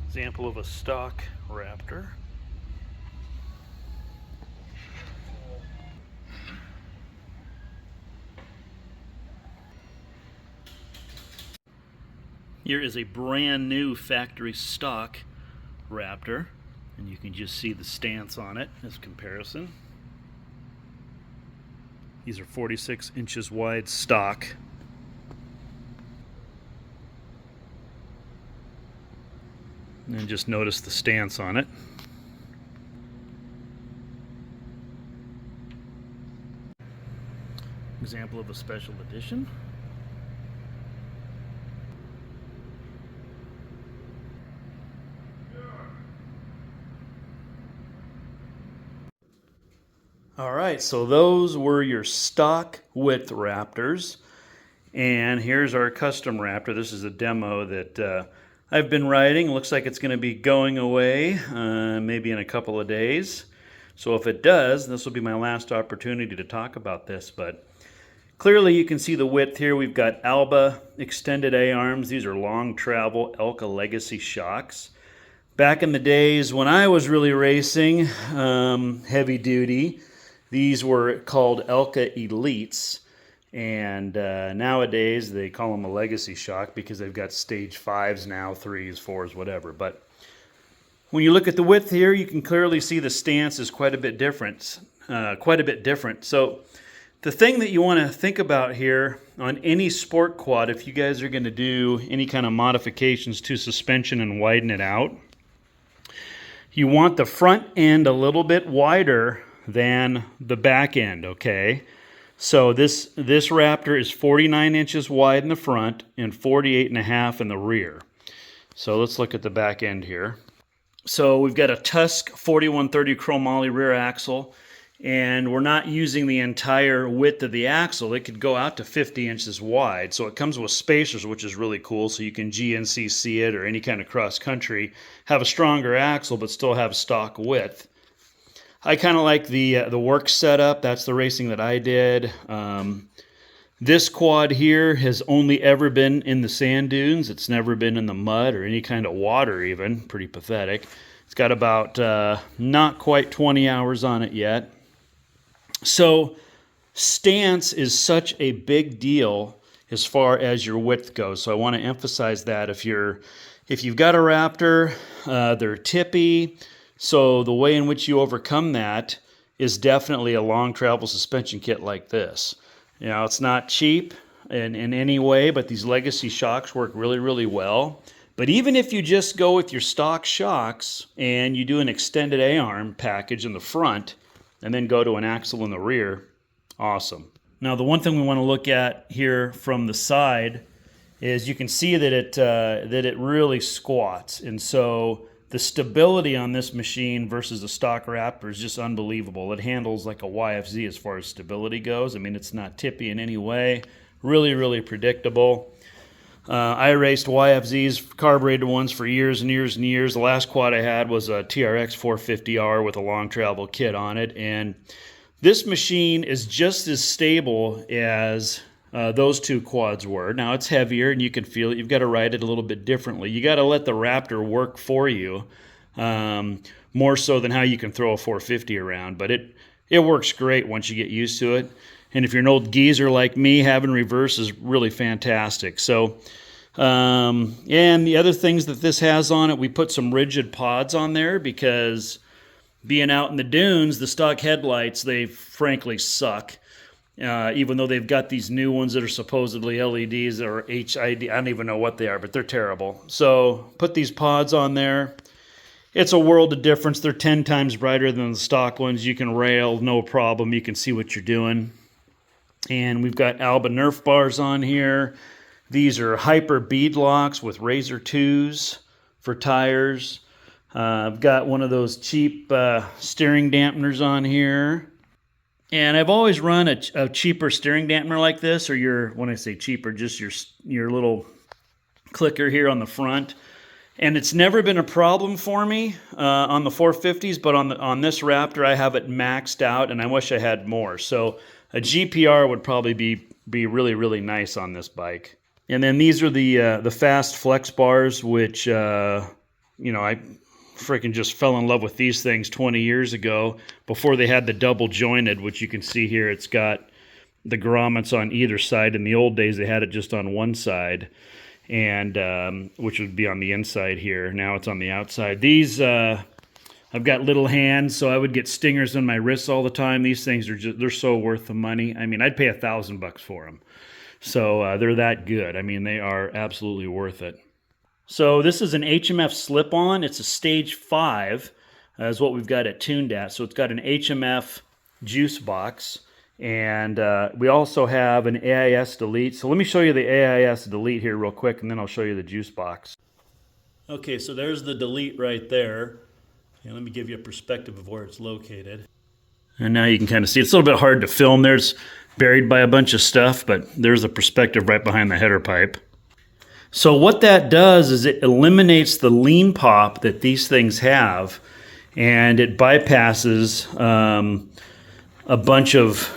Example of a stock Raptor. Here is a brand new factory stock Raptor, and you can just see the stance on it as comparison. These are 46 inches wide stock. And just notice the stance on it. Example of a special edition. All right, so those were your stock width Raptors. And here's our custom Raptor. This is a demo that I've been riding. Looks like it's going to be going away maybe in a couple of days. So if it does, this will be my last opportunity to talk about this. But clearly you can see the width here. We've got Alba extended A-arms. These are long travel Elka Legacy shocks. Back in the days when I was really racing heavy duty, these were called Elka Elites. And nowadays they call them a legacy shock because they've got stage 5s now, 3s, 4s, whatever. But when you look at the width here, you can clearly see the stance is quite a bit different. So the thing that you want to think about here on any sport quad, if you guys are going to do any kind of modifications to suspension and widen it out, you want the front end a little bit wider than the back end, okay? So this Raptor is 49 inches wide in the front and 48.5 in the rear. So let's look at the back end here. So we've got a Tusk 4130 chromoly rear axle, and we're not using the entire width of the axle. It could go out to 50 inches wide. So it comes with spacers, which is really cool. So you can GNCC it or any kind of cross country, have a stronger axle, but still have stock width. I kind of like the work setup. That's the racing that I did. This quad here has only ever been in the sand dunes. It's never been in the mud or any kind of water even. Pretty pathetic. It's got about not quite 20 hours on it yet. So stance is such a big deal as far as your width goes. So I want to emphasize that if you've got a Raptor, they're tippy. So the way in which you overcome that is definitely a long travel suspension kit like this. You know, it's not cheap in any way, but these legacy shocks work really, really well. But even if you just go with your stock shocks and you do an extended A-arm package in the front and then go to an axle in the rear, awesome. Now the one thing we want to look at here from the side is you can see that it really squats. And so the stability on this machine versus the stock Raptor is just unbelievable. It handles like a YFZ as far as stability goes. I mean, it's not tippy in any way. Really, really predictable. I raced YFZs, carbureted ones, for years and years and years. The last quad I had was a TRX450R with a long travel kit on it. And this machine is just as stable as those two quads were. Now it's heavier and you can feel it. You've got to ride it a little bit differently. You got to let the Raptor work for you, more so than how you can throw a 450 around. But it works great once you get used to it. And if you're an old geezer like me, having reverse is really fantastic. So, and the other things that this has on it, we put some rigid pods on there because being out in the dunes, the stock headlights, they frankly suck. Even though they've got these new ones that are supposedly LEDs or HID, I don't even know what they are, but they're terrible. So put these pods on there. It's a world of difference. They're 10 times brighter than the stock ones. You can rail, no problem. You can see what you're doing. And we've got Alba Nerf Bars on here. These are hyper bead locks with Razor 2s for tires. I've got one of those cheap steering dampeners on here. And I've always run a cheaper steering dampener like this, or when I say cheaper, just your little clicker here on the front. And it's never been a problem for me on the 450s, but on this Raptor, I have it maxed out, and I wish I had more. So a GPR would probably be really, really nice on this bike. And then these are the fast flex bars, which you know, I freaking just fell in love with these things 20 years ago before they had the double jointed, which you can see here. It's got the grommets on either side. In the old days, they had it just on one side, and which would be on the inside here. Now it's on the outside. These, I've got little hands, so I would get stingers on my wrists all the time. These things are they're so worth the money. I mean, I'd pay $1,000 for them. So they're that good. I mean, they are absolutely worth it. So this is an HMF slip-on. It's a stage 5, is what we've got it tuned at. So it's got an HMF juice box, and we also have an AIS delete. So let me show you the AIS delete here real quick, and then I'll show you the juice box. Okay, so there's the delete right there. And let me give you a perspective of where it's located. And now you can kind of see, it's a little bit hard to film. There's buried by a bunch of stuff, but there's a perspective right behind the header pipe. So what that does is it eliminates the lean pop that these things have, and it bypasses a bunch of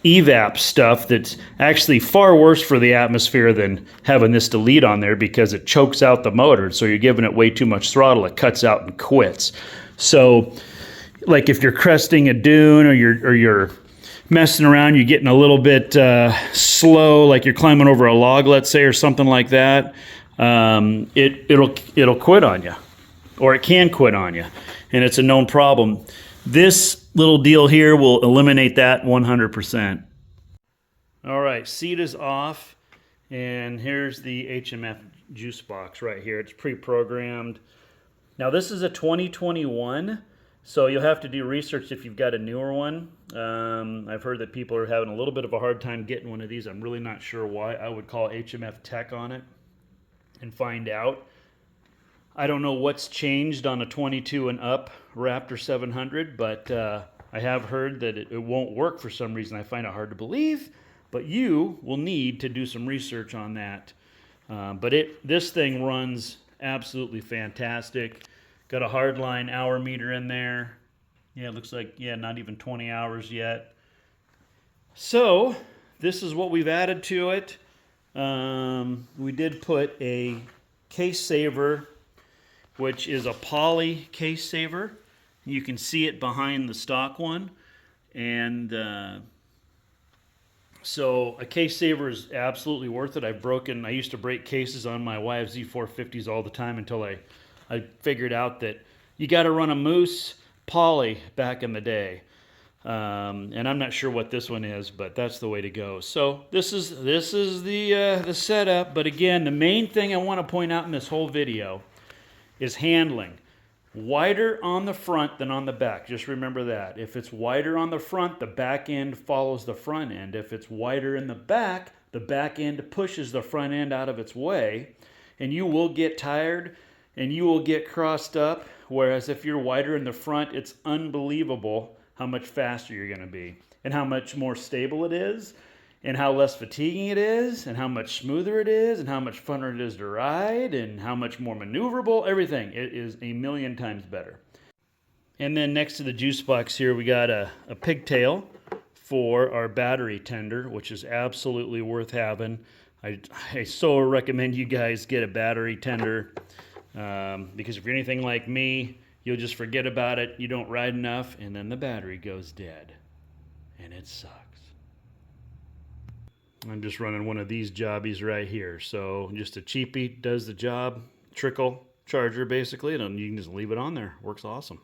evap stuff that's actually far worse for the atmosphere than having this delete on there, because it chokes out the motor. So you're giving it way too much throttle, it cuts out and quits. So like if you're cresting a dune, or you're messing around, you're getting a little bit slow, like you're climbing over a log, let's say, or something like that, it'll quit on you, or it can quit on you, and it's a known problem. This little deal here will eliminate that 100%. All right, seat is off, and here's the HMF juice box right here. It's pre-programmed. Now this is a 2021. So you'll have to do research if you've got a newer one. I've heard that people are having a little bit of a hard time getting one of these. I'm really not sure why. I would call HMF Tech on it and find out. I don't know what's changed on a 22 and up Raptor 700, but I have heard that it won't work for some reason. I find it hard to believe, but you will need to do some research on that. But this thing runs absolutely fantastic. Got a hardline hour meter in there. Yeah, it looks like, yeah, not even 20 hours yet. So this is what we've added to it. We did put a case saver, which is a poly case saver. You can see it behind the stock one. And so a case saver is absolutely worth it. I used to break cases on my YFZ450s all the time until I figured out that you got to run a Moose poly back in the day. And I'm not sure what this one is, but that's the way to go. So this is the setup. But again, the main thing I want to point out in this whole video is handling. Wider on the front than on the back. Just remember that. If it's wider on the front, the back end follows the front end. If it's wider in the back end pushes the front end out of its way, and you will get tired and you will get crossed up. Whereas if you're wider in the front, it's unbelievable how much faster you're going to be, and how much more stable it is, and how less fatiguing it is, and how much smoother it is, and how much funner it is to ride, and how much more maneuverable. Everything. It is a million times better. And then next to the juice box here, we got a pigtail for our battery tender, which is absolutely worth having. I so recommend you guys get a battery tender. Because if you're anything like me, you'll just forget about it. You don't ride enough, and then the battery goes dead, and it sucks. I'm just running one of these jobbies right here. So just a cheapie, does the job, trickle charger basically, and you can just leave it on there. Works awesome.